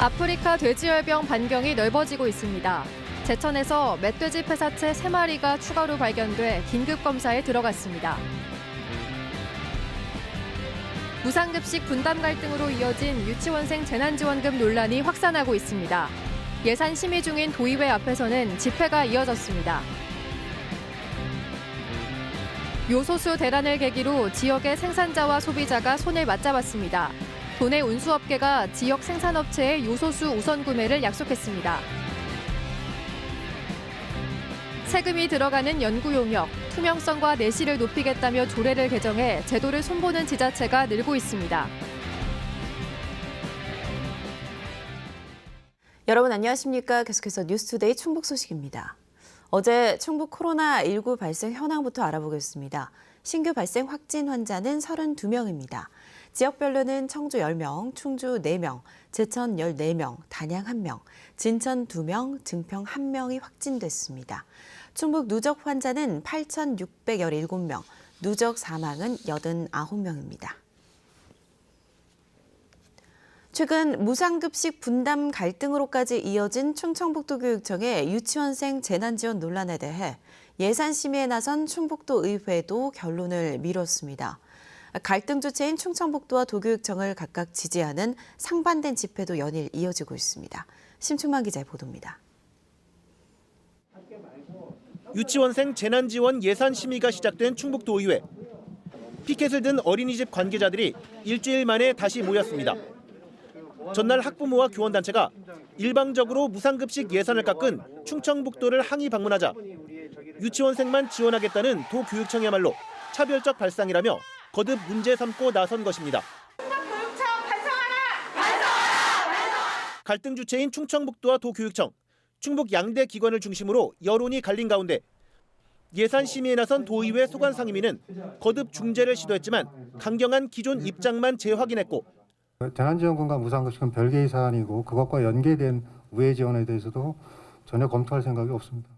아프리카 돼지열병 반경이 넓어지고 있습니다. 제천에서 멧돼지 폐사체 3마리가 추가로 발견돼 긴급 검사에 들어갔습니다. 무상급식 분담 갈등으로 이어진 유치원생 재난지원금 논란이 확산하고 있습니다. 예산 심의 중인 도의회 앞에서는 집회가 이어졌습니다. 요소수 대란을 계기로 지역의 생산자와 소비자가 손을 맞잡았습니다. 도내 운수업계가 지역 생산업체의 요소수 우선 구매를 약속했습니다. 세금이 들어가는 연구 용역, 투명성과 내실을 높이겠다며 조례를 개정해 제도를 손보는 지자체가 늘고 있습니다. 여러분 안녕하십니까? 계속해서 뉴스투데이 충북 소식입니다. 어제 충북 코로나19 발생 현황부터 알아보겠습니다. 신규 발생 확진 환자는 32명입니다. 지역별로는 청주 10명, 충주 4명, 제천 14명, 단양 1명, 진천 2명, 증평 1명이 확진됐습니다. 충북 누적 환자는 8,617명, 누적 사망은 89명입니다. 최근 무상급식 분담 갈등으로까지 이어진 충청북도교육청의 유치원생 재난지원 논란에 대해 예산 심의에 나선 충북도 의회도 결론을 미뤘습니다. 갈등 주체인 충청북도와 도교육청을 각각 지지하는 상반된 집회도 연일 이어지고 있습니다. 심충만 기자의 보도입니다. 유치원생 재난지원 예산 심의가 시작된 충북도 의회. 피켓을 든 어린이집 관계자들이 일주일 만에 다시 모였습니다. 전날 학부모와 교원단체가 일방적으로 무상급식 예산을 깎은 충청북도를 항의 방문하자 유치원생만 지원하겠다는 도교육청이야말로 차별적 발상이라며 거듭 문제 삼고 나선 것입니다. 충청교육청 반성하라! 갈등 주체인 충청북도와 도교육청, 충북 양대 기관을 중심으로 여론이 갈린 가운데 예산 심의에 나선 도의회 소관상임위는 거듭 중재를 시도했지만 강경한 기존 입장만 재확인했고 재난지원금과 무상급식은 별개의 사안이고 그것과 연계된 우회 지원에 대해서도 전혀 검토할 생각이 없습니다.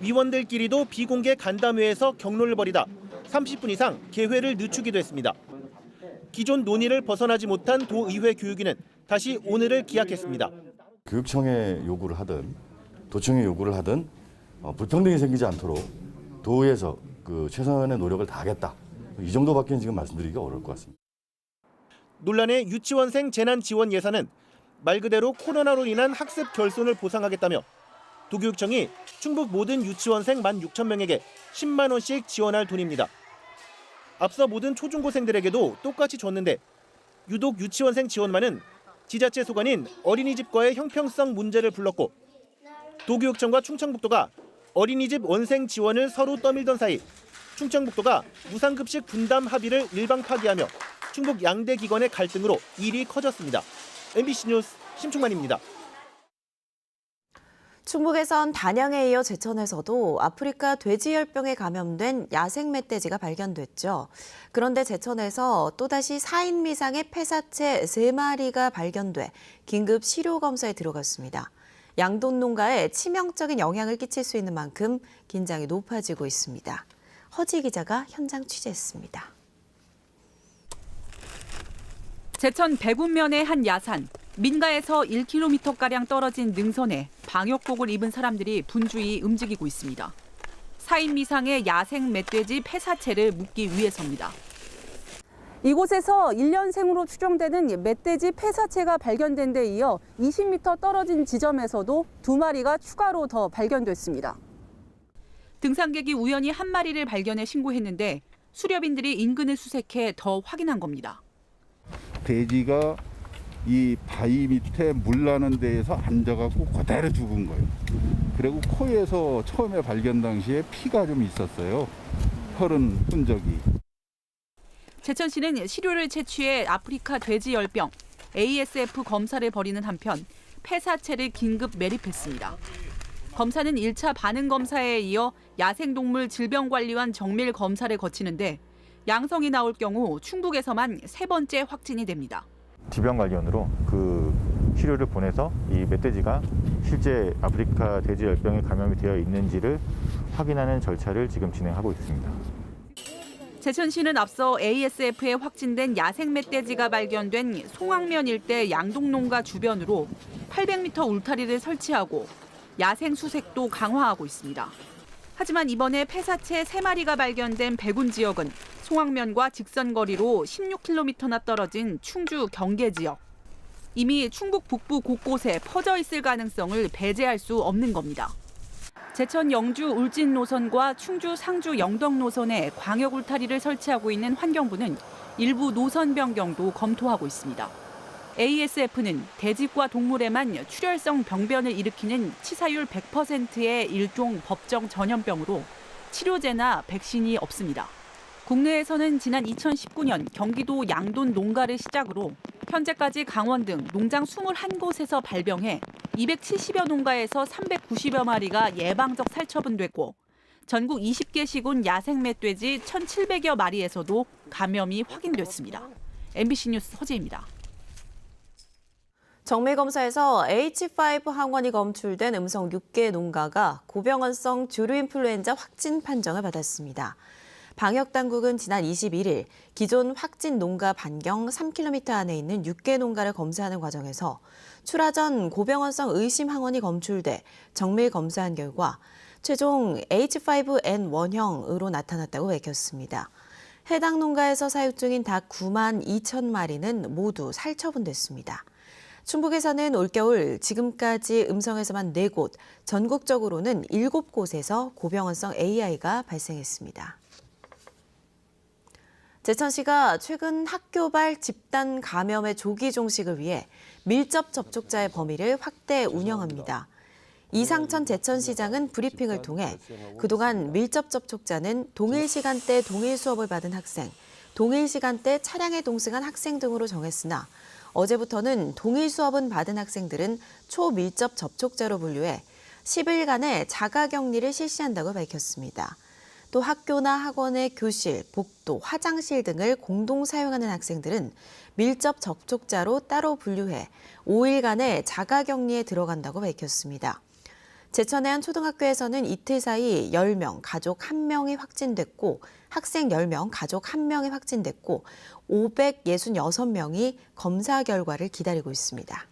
위원들끼리도 비공개 간담회에서 격론을 벌이다 30분 이상 개회를 늦추기도 했습니다. 기존 논의를 벗어나지 못한 도의회 교육위는 다시 오늘을 기약했습니다. 교육청의 요구를 하든 도청의 요구를 하든 불평등이 생기지 않도록 도에서 최선의 노력을 다하겠다. 이 정도밖에 지금 말씀드리기가 어려울 것 같습니다. 논란의 유치원생 재난지원 예산은 말 그대로 코로나로 인한 학습 결손을 보상하겠다며 도교육청이 충북 모든 유치원생 16,000명에게 10만 원씩 지원할 돈입니다. 앞서 모든 초중고생들에게도 똑같이 줬는데 유독 유치원생 지원만은 지자체 소관인 어린이집과의 형평성 문제를 불렀고 도교육청과 충청북도가 어린이집 원생 지원을 서로 떠밀던 사이 충청북도가 무상급식 분담 합의를 일방 파기하며 충북 양대 기관의 갈등으로 일이 커졌습니다. MBC 뉴스 심충만입니다. 충북에선 단양에 이어 제천에서도 아프리카 돼지열병에 감염된 야생 멧돼지가 발견됐죠. 그런데 제천에서 또다시 4인 미상의 폐사체 3마리가 발견돼 긴급 시료 검사에 들어갔습니다. 양돈 농가에 치명적인 영향을 끼칠 수 있는 만큼 긴장이 높아지고 있습니다. 허지 기자가 현장 취재했습니다. 제천 백운면의 한 야산. 민가에서 1km가량 떨어진 능선에 방역복을 입은 사람들이 분주히 움직이고 있습니다. 4인 미상의 야생 멧돼지 폐사체를 묻기 위해서입니다. 이곳에서 1년생으로 추정되는 멧돼지 폐사체가 발견된 데 이어 20m 떨어진 지점에서도 2마리가 추가로 더 발견됐습니다. 등산객이 우연히 한 마리를 발견해 신고했는데 수렵인들이 인근을 수색해 더 확인한 겁니다. 돼지가 이 바위 밑에 물 나는 데에서 앉아갖고 그대로 죽은 거예요. 그리고 코에서 처음에 발견 당시에 피가 좀 있었어요. 혈흔 흔적이. 제천시는 시료를 채취해 아프리카 돼지열병 ASF 검사를 벌이는 한편 폐사체를 긴급 매립했습니다. 검사는 1차 반응 검사에 이어 야생동물 질병관리원 정밀 검사를 거치는데 양성이 나올 경우 충북에서만 3번째 확진이 됩니다. 질병관리원으로 그 시료를 보내서 이 멧돼지가 실제 아프리카 돼지열병에 감염이 되어 있는지를 확인하는 절차를 지금 진행하고 있습니다. 제천시는 앞서 ASF에 확진된 야생 멧돼지가 발견된 송악면 일대 양동농가 주변으로 800m 울타리를 설치하고 야생 수색도 강화하고 있습니다. 하지만 이번에 폐사체 3마리가 발견된 백운 지역은 송악면과 직선거리로 16km나 떨어진 충주 경계 지역. 이미 충북 북부 곳곳에 퍼져 있을 가능성을 배제할 수 없는 겁니다. 제천 영주 울진 노선과 충주 상주 영덕 노선에 광역 울타리를 설치하고 있는 환경부는 일부 노선 변경도 검토하고 있습니다. ASF는 대집과 동물에만 출혈성 병변을 일으키는 치사율 100%의 일종 법정 전염병으로 치료제나 백신이 없습니다. 국내에서는 지난 2019년 경기도 양돈 농가를 시작으로 현재까지 강원 등 농장 21곳에서 발병해 270여 농가에서 390여 마리가 예방적 살처분됐고 전국 20개 시군 야생 멧돼지 1,700여 마리에서도 감염이 확인됐습니다. MBC 뉴스 허지입니다. 정밀검사에서 H5 항원이 검출된 음성 6개 농가가 고병원성 주류인플루엔자 확진 판정을 받았습니다. 방역당국은 지난 21일 기존 확진 농가 반경 3km 안에 있는 6개 농가를 검사하는 과정에서 출하 전 고병원성 의심 항원이 검출돼 정밀 검사한 결과 최종 H5N1형으로 나타났다고 밝혔습니다. 해당 농가에서 사육 중인 닭 9만 2천 마리는 모두 살처분됐습니다. 충북에서는 올겨울 지금까지 음성에서만 4곳, 전국적으로는 7곳에서 고병원성 AI가 발생했습니다. 제천시가 최근 학교발 집단 감염의 조기 종식을 위해 밀접 접촉자의 범위를 확대 운영합니다. 이상천 제천시장은 브리핑을 통해 그동안 밀접 접촉자는 동일 시간대 동일 수업을 받은 학생, 동일 시간대 차량에 동승한 학생 등으로 정했으나 어제부터는 동일 수업은 받은 학생들은 초밀접 접촉자로 분류해 10일간의 자가격리를 실시한다고 밝혔습니다. 또 학교나 학원의 교실, 복도, 화장실 등을 공동 사용하는 학생들은 밀접 접촉자로 따로 분류해 5일간의 자가격리에 들어간다고 밝혔습니다. 제천의 한 초등학교에서는 이틀 사이 10명, 가족 1명이 확진됐고 학생 10명, 가족 1명이 확진됐고 566명이 검사 결과를 기다리고 있습니다.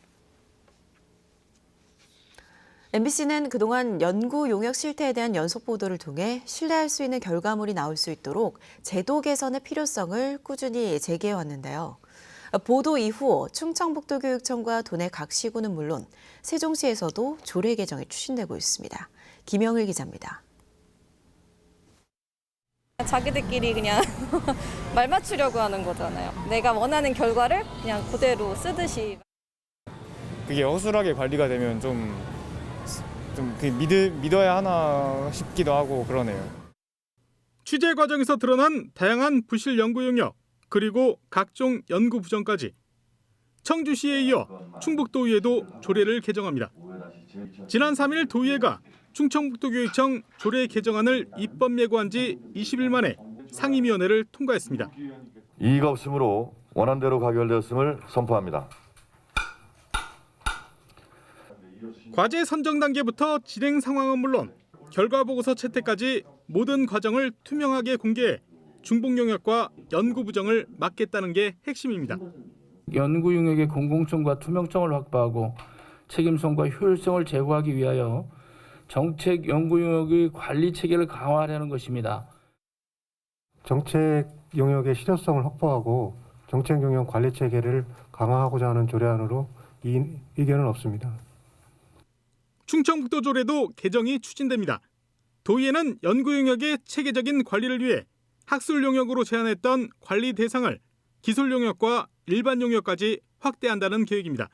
MBC는 그동안 연구 용역 실태에 대한 연속 보도를 통해 신뢰할 수 있는 결과물이 나올 수 있도록 제도 개선의 필요성을 꾸준히 제기해왔는데요. 보도 이후 충청북도교육청과 도내 각 시군은 물론 세종시에서도 조례 개정이 추진되고 있습니다. 김영일 기자입니다. 자기들끼리 그냥 말 맞추려고 하는 거잖아요. 내가 원하는 결과를 그냥 그대로 쓰듯이. 그게 허술하게 관리가 되면 좀 믿어야 하나 싶기도 하고 그러네요. 취재 과정에서 드러난 다양한 부실 연구 영역 그리고 각종 연구 부정까지 청주시에 이어 충북도의회도 조례를 개정합니다. 지난 3일 도의회가 충청북도교육청 조례 개정안을 입법 예고한 지 20일 만에 상임위원회를 통과했습니다. 이의가 없으므로 원안대로 가결되었음을 선포합니다. 과제 선정 단계부터 진행 상황은 물론 결과 보고서 채택까지 모든 과정을 투명하게 공개해 중복 영역과 연구 부정을 막겠다는 게 핵심입니다. 연구 용역의 공공성과 투명성을 확보하고 책임성과 효율성을 제고하기 위하여 정책 연구 용역의 관리 체계를 강화하려는 것입니다. 정책 용역의 실효성을 확보하고 정책 용역 관리 체계를 강화하고자 하는 조례안으로 이견은 없습니다. 충청북도 조례도 개정이 추진됩니다. 도의회는 연구 용역의 체계적인 관리를 위해 학술 용역으로 제한했던 관리 대상을 기술 용역과 일반 용역까지 확대한다는 계획입니다.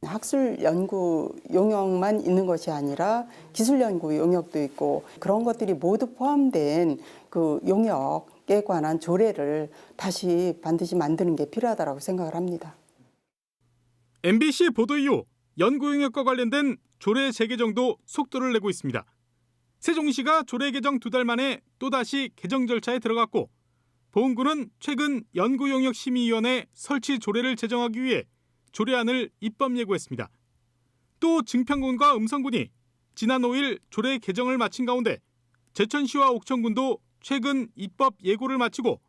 학술 연구 용역만 있는 것이 아니라 기술 연구 용역도 있고 그런 것들이 모두 포함된 그 용역에 관한 조례를 다시 반드시 만드는 게 필요하다고 생각을 합니다. MBC 보도 이후 연구 용역과 관련된 조례 재개정도 속도를 내고 있습니다. 세종시가 조례 개정 2달 만에 또다시 개정 절차에 들어갔고 보훈구는 최근 연구용역심의위원회 설치 조례를 제정하기 위해 조례안을 입법 예고했습니다. 또 증평군과 음성군이 지난 5일 조례 개정을 마친 가운데 제천시와 옥천군도 최근 입법 예고를 마치고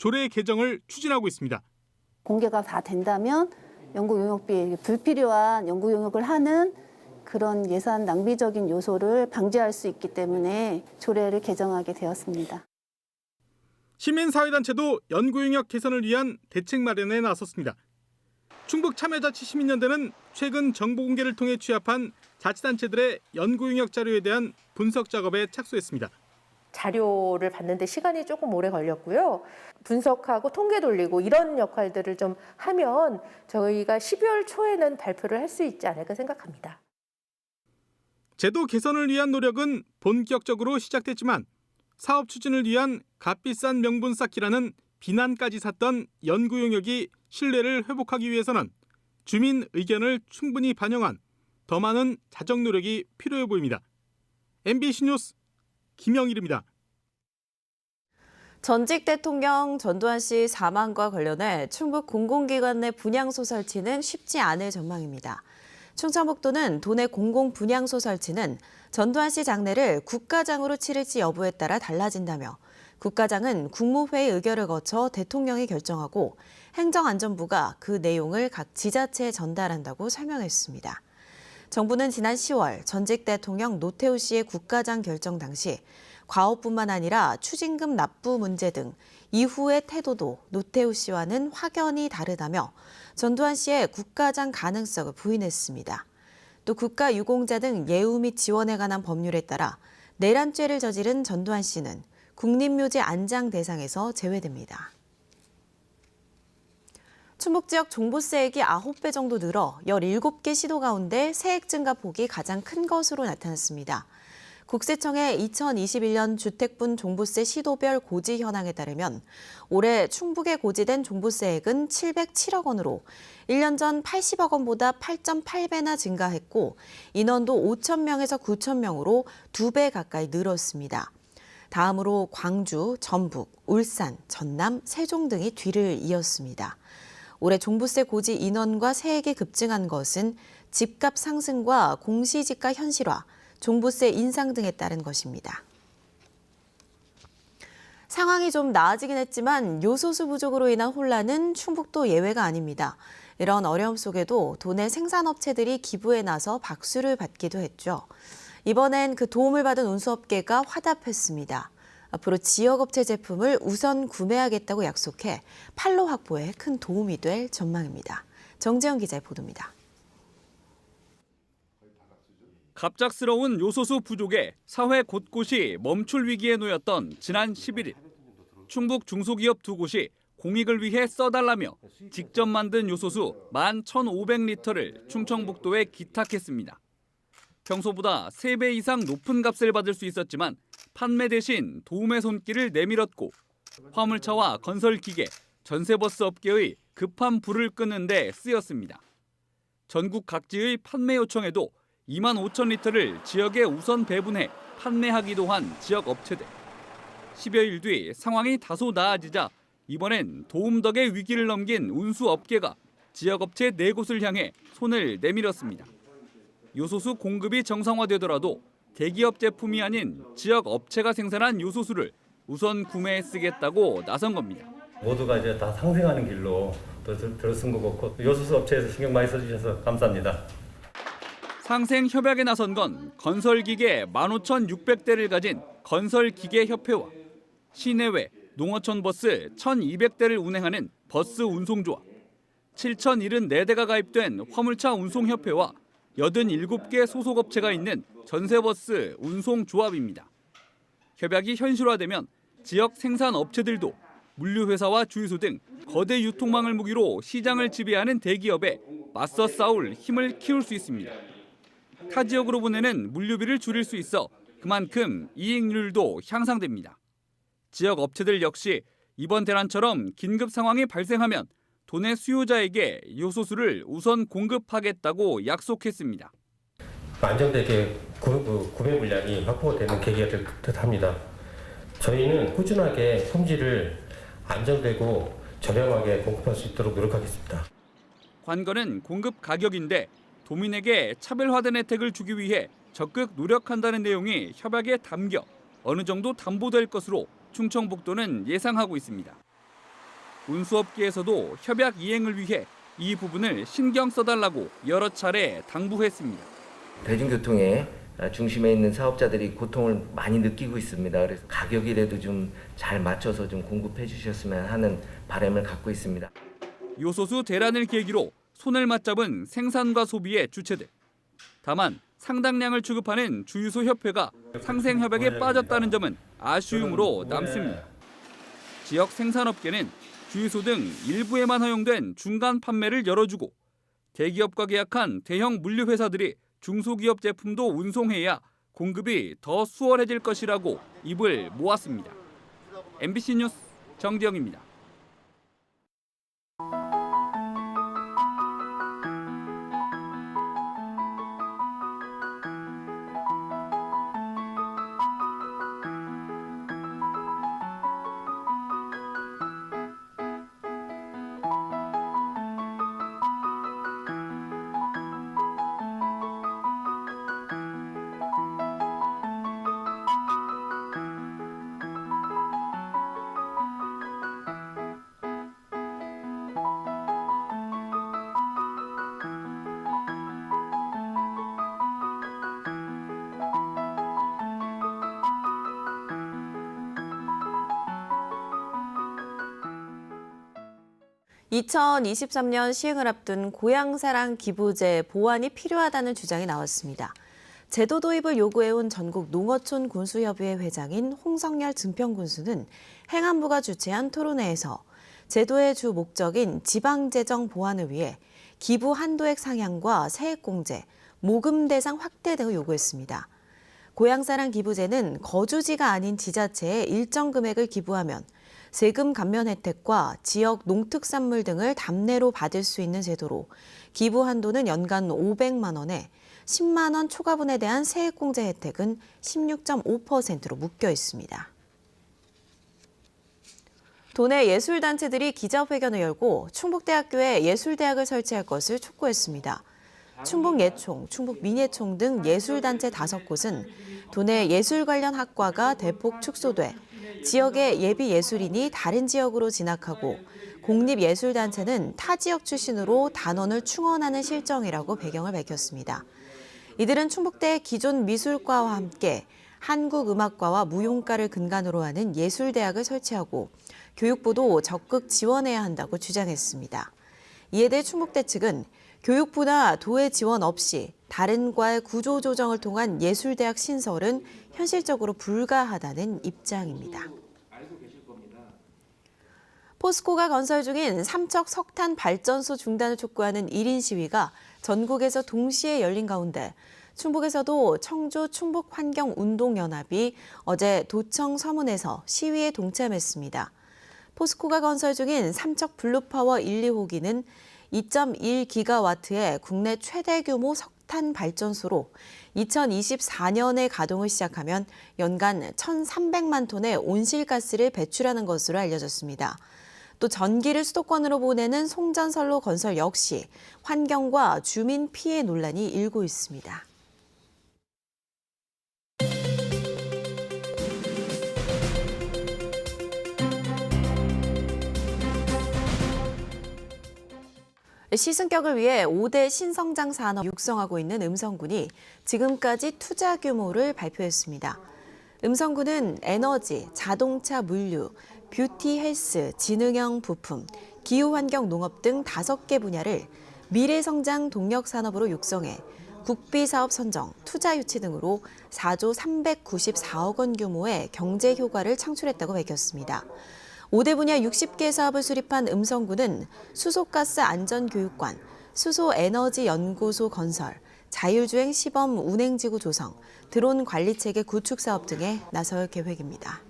조례 개정을 추진하고 있습니다. 공개가 다 된다면 연구 용역비, 불필요한 연구 용역을 하는 그런 예산 낭비적인 요소를 방지할 수 있기 때문에 조례를 개정하게 되었습니다. 시민사회단체도 연구용역 개선을 위한 대책 마련에 나섰습니다. 충북참여자치시민연대는 최근 정보 공개를 통해 취합한 자치단체들의 연구용역 자료에 대한 분석 작업에 착수했습니다. 자료를 받는데 시간이 조금 오래 걸렸고요. 분석하고 통계 돌리고 이런 역할들을 좀 하면 저희가 12월 초에는 발표를 할 수 있지 않을까 생각합니다. 제도 개선을 위한 노력은 본격적으로 시작됐지만 사업 추진을 위한 값비싼 명분 쌓기라는 비난까지 샀던 연구 용역이 신뢰를 회복하기 위해서는 주민 의견을 충분히 반영한 더 많은 자정 노력이 필요해 보입니다. MBC 뉴스 김영일입니다. 전직 대통령 전두환 씨 사망과 관련해 충북 공공기관 내 분향소 설치는 쉽지 않을 전망입니다. 충청북도는 도내 공공분향소 설치는 전두환 씨 장례를 국가장으로 치를지 여부에 따라 달라진다며 국가장은 국무회의 의결을 거쳐 대통령이 결정하고 행정안전부가 그 내용을 각 지자체에 전달한다고 설명했습니다. 정부는 지난 10월 전직 대통령 노태우 씨의 국가장 결정 당시 과오뿐만 아니라 추징금 납부 문제 등 이후의 태도도 노태우 씨와는 확연히 다르다며 전두환 씨의 국가장 가능성을 부인했습니다. 또 국가유공자 등 예우 및 지원에 관한 법률에 따라 내란죄를 저지른 전두환 씨는 국립묘지 안장 대상에서 제외됩니다. 충북 지역 종부세액이 9배 정도 늘어 17개 시도 가운데 세액 증가 폭이 가장 큰 것으로 나타났습니다. 국세청의 2021년 주택분 종부세 시도별 고지 현황에 따르면 올해 충북에 고지된 종부세액은 707억 원으로 1년 전 80억 원보다 8.8배나 증가했고 인원도 5천 명에서 9천 명으로 2배 가까이 늘었습니다. 다음으로 광주, 전북, 울산, 전남, 세종 등이 뒤를 이었습니다. 올해 종부세 고지 인원과 세액이 급증한 것은 집값 상승과 공시지가 현실화, 종부세 인상 등에 따른 것입니다. 상황이 좀 나아지긴 했지만 요소수 부족으로 인한 혼란은 충북도 예외가 아닙니다. 이런 어려움 속에도 도내 생산업체들이 기부에 나서 박수를 받기도 했죠. 이번엔 그 도움을 받은 운수업계가 화답했습니다. 앞으로 지역업체 제품을 우선 구매하겠다고 약속해 판로 확보에 큰 도움이 될 전망입니다. 정재영 기자의 보도입니다. 갑작스러운 요소수 부족에 사회 곳곳이 멈출 위기에 놓였던 지난 11일. 충북 중소기업 2곳이 공익을 위해 써달라며 직접 만든 요소수 11,500리터를 충청북도에 기탁했습니다. 평소보다 3배 이상 높은 값을 받을 수 있었지만 판매 대신 도움의 손길을 내밀었고 화물차와 건설기계, 전세버스 업계의 급한 불을 끄는 데 쓰였습니다. 전국 각지의 판매 요청에도 2만 5천 리터를 지역에 우선 배분해 판매하기도 한 지역 업체들. 10여일 뒤 상황이 다소 나아지자 이번엔 도움 덕에 위기를 넘긴 운수업계가 지역업체 4곳을 향해 손을 내밀었습니다. 요소수 공급이 정상화되더라도 대기업 제품이 아닌 지역 업체가 생산한 요소수를 우선 구매해 쓰겠다고 나선 겁니다. 모두가 이제 다 상생하는 길로 들어선 것 같고 요소수 업체에서 신경 많이 써주셔서 감사합니다. 상생 협약에 나선 건 건설기계 15,600대를 가진 건설기계협회와 시내외 농어촌 버스 1,200대를 운행하는 버스 운송조합, 7,074대가 가입된 화물차 운송협회와 87개 소속업체가 있는 전세버스 운송조합입니다. 협약이 현실화되면 지역 생산업체들도 물류회사와 주유소 등 거대 유통망을 무기로 시장을 지배하는 대기업에 맞서 싸울 힘을 키울 수 있습니다. 타 지역으로 보내는 물류비를 줄일 수 있어 그만큼 이익률도 향상됩니다. 지역 업체들 역시 이번 대란처럼 긴급 상황이 발생하면 도내 수요자에게 요소수를 우선 공급하겠다고 약속했습니다. 안정되게 구매 물량이 확보되는 계기가 될 듯합니다. 저희는 꾸준하게 품질을 안정되고 저렴하게 공급할 수 있도록 노력하겠습니다. 관건은 공급 가격인데 도민에게 차별화된 혜택을 주기 위해 적극 노력한다는 내용이 협약에 담겨 어느 정도 담보될 것으로 충청북도는 예상하고 있습니다. 운수업계에서도 협약 이행을 위해 이 부분을 신경 써달라고 여러 차례 당부했습니다. 대중교통의 중심에 있는 사업자들이 고통을 많이 느끼고 있습니다. 그래서 가격이라도 좀 잘 맞춰서 좀 공급해 주셨으면 하는 바람을 갖고 있습니다. 요소수 대란을 계기로 손을 맞잡은 생산과 소비의 주체들. 다만 상당량을 취급하는 주유소 협회가 상생 협약에 빠졌다는 점은 아쉬움으로 남습니다. 지역 생산업계는 주유소 등 일부에만 허용된 중간 판매를 열어주고 대기업과 계약한 대형 물류회사들이 중소기업 제품도 운송해야 공급이 더 수월해질 것이라고 입을 모았습니다. MBC 뉴스 정지영입니다. (2023년) 시행을 앞둔 고향사랑 기부제 보완이 필요하다는 주장이 나왔습니다. 제도 도입을 요구해온 전국 농어촌 군수협의회 회장인 홍성열 증평군수는 행안부가 주최한 토론회에서 제도의 주 목적인 지방재정 보완을 위해 기부 한도액 상향과 세액공제, 모금 대상 확대 등을 요구했습니다. 고향사랑 기부제는 거주지가 아닌 지자체에 일정 금액을 기부하면 세금 감면 혜택과 지역 농특산물 등을 답례로 받을 수 있는 제도로 기부 한도는 연간 500만 원에 10만 원 초과분에 대한 세액공제 혜택은 16.5%로 묶여 있습니다. 도내 예술단체들이 기자회견을 열고 충북대학교에 예술대학을 설치할 것을 촉구했습니다. 충북예총, 충북민예총 등 예술단체 5곳은 도내 예술 관련 학과가 대폭 축소돼 지역의 예비 예술인이 다른 지역으로 진학하고 공립예술단체는 타 지역 출신으로 단원을 충원하는 실정이라고 배경을 밝혔습니다. 이들은 충북대 기존 미술과와 함께 한국음악과와 무용과를 근간으로 하는 예술대학을 설치하고 교육부도 적극 지원해야 한다고 주장했습니다. 이에 대해 충북대 측은 교육부나 도의 지원 없이 다른 과의 구조조정을 통한 예술대학 신설은 현실적으로 불가하다는 입장입니다. 포스코가 건설 중인 삼척 석탄 발전소 중단을 촉구하는 1인 시위가 전국에서 동시에 열린 가운데 충북에서도 청주 충북환경운동연합이 어제 도청 서문에서 시위에 동참했습니다. 포스코가 건설 중인 삼척 블루파워 1, 2호기는 2.1기가와트의 국내 최대 규모 석탄 발전소로 2024년에 가동을 시작하면 연간 1,300만 톤의 온실가스를 배출하는 것으로 알려졌습니다. 또 전기를 수도권으로 보내는 송전선로 건설 역시 환경과 주민 피해 논란이 일고 있습니다. 시승격을 위해 5대 신성장 산업 육성하고 있는 음성군이 지금까지 투자 규모를 발표했습니다. 음성군은 에너지, 자동차 물류, 뷰티 헬스, 지능형 부품, 기후환경 농업 등 5개 분야를 미래성장 동력 산업으로 육성해 국비사업 선정, 투자 유치 등으로 4조 394억 원 규모의 경제 효과를 창출했다고 밝혔습니다. 5대 분야 60개 사업을 수립한 음성군은 수소가스 안전교육관, 수소에너지연구소 건설, 자율주행 시범 운행지구 조성, 드론 관리체계 구축 사업 등에 나설 계획입니다.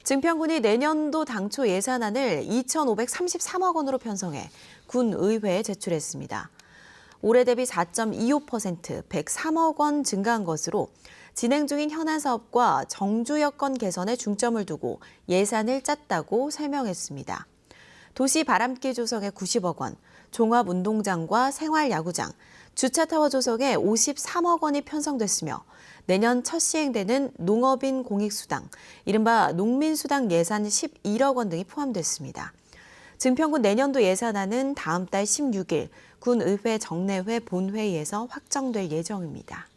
증평군이 내년도 당초 예산안을 2,533억 원으로 편성해 군의회에 제출했습니다. 올해 대비 4.25%, 103억 원 증가한 것으로 진행 중인 현안 사업과 정주 여건 개선에 중점을 두고 예산을 짰다고 설명했습니다. 도시 바람길 조성에 90억 원, 종합운동장과 생활야구장, 주차타워 조성에 53억 원이 편성됐으며 내년 첫 시행되는 농업인 공익수당, 이른바 농민수당 예산 11억 원 등이 포함됐습니다. 증평군 내년도 예산안은 다음 달 16일 군의회 정례회 본회의에서 확정될 예정입니다.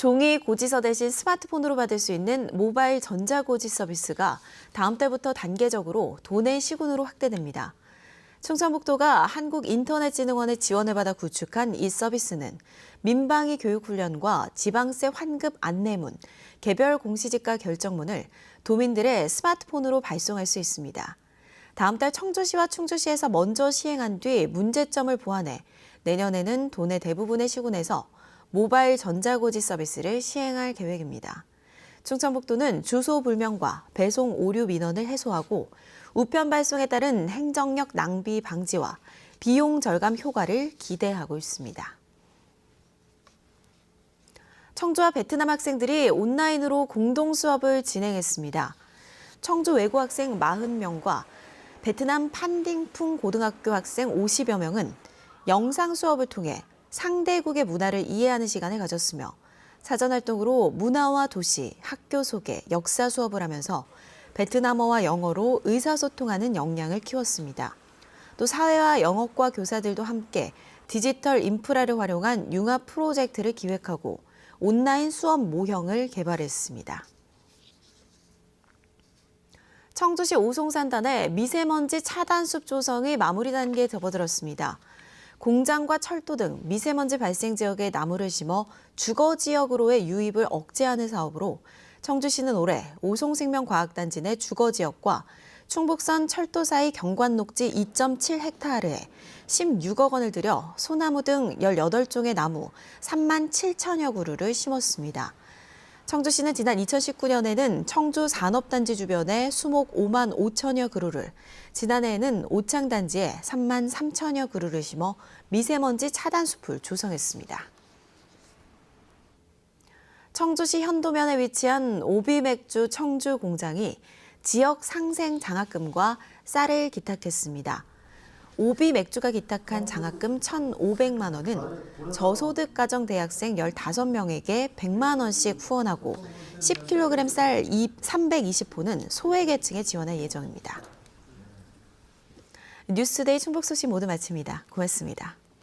종이 고지서 대신 스마트폰으로 받을 수 있는 모바일 전자고지 서비스가 다음 달부터 단계적으로 도내 시군으로 확대됩니다. 충청북도가 한국인터넷진흥원의 지원을 받아 구축한 이 서비스는 민방위 교육훈련과 지방세 환급 안내문, 개별 공시지가 결정문을 도민들의 스마트폰으로 발송할 수 있습니다. 다음 달 청주시와 충주시에서 먼저 시행한 뒤 문제점을 보완해 내년에는 도내 대부분의 시군에서 모바일 전자고지 서비스를 시행할 계획입니다. 충청북도는 주소 불명과 배송 오류 민원을 해소하고 우편 발송에 따른 행정력 낭비 방지와 비용 절감 효과를 기대하고 있습니다. 청주와 베트남 학생들이 온라인으로 공동 수업을 진행했습니다. 청주 외고 학생 40명과 베트남 판딩풍 고등학교 학생 50여 명은 영상 수업을 통해 상대국의 문화를 이해하는 시간을 가졌으며 사전활동으로 문화와 도시, 학교 소개, 역사 수업을 하면서 베트남어와 영어로 의사소통하는 역량을 키웠습니다. 또 사회와 영어과 교사들도 함께 디지털 인프라를 활용한 융합 프로젝트를 기획하고 온라인 수업 모형을 개발했습니다. 청주시 오송산단의 미세먼지 차단숲 조성이 마무리 단계에 접어들었습니다. 공장과 철도 등 미세먼지 발생 지역에 나무를 심어 주거 지역으로의 유입을 억제하는 사업으로 청주시는 올해 오송생명과학단지 내 주거 지역과 충북선 철도 사이 경관 녹지 2.7헥타르에 16억 원을 들여 소나무 등 18종의 나무 3만 7천여 그루를 심었습니다. 청주시는 지난 2019년에는 청주 산업단지 주변에 수목 5만 5천여 그루를, 지난해에는 오창단지에 3만 3천여 그루를 심어 미세먼지 차단숲을 조성했습니다. 청주시 현도면에 위치한 오비맥주 청주 공장이 지역 상생 장학금과 쌀을 기탁했습니다. 오비맥주가 기탁한 장학금 1,500만 원은 저소득 가정 대학생 15명에게 100만 원씩 후원하고 10kg 쌀 320포는 소외계층에 지원할 예정입니다. 뉴스데이 충북 소식 모두 마칩니다. 고맙습니다.